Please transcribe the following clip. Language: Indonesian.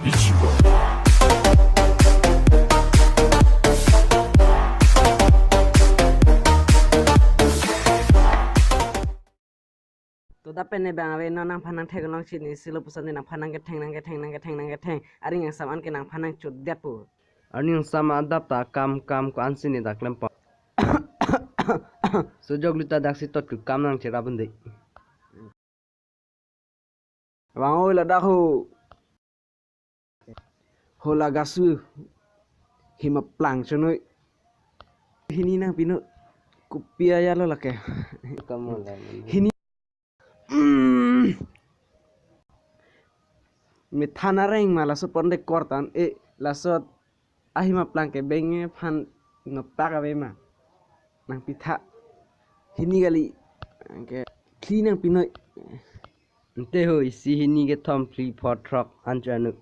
To da penne bang awe no nang phanang thek long chini silo pusan nang phanang ke theng ari yang saman ke nang phanang chut depu Ani yang sama adap ta kam ko ansini da klempa. Sojog luta daksi tot ku kam nang cera bende. bang oi la dahu hola gasu hima plang chunoi hini nang pino kupia ya lo lake Kamu lah. hini me thana reng mala so ponde kortan e la so ahima plang ke benge phan no paga be ma nang pitha hini gali ke clean pino Ente ho isi hini ke thom free for truck anjanu.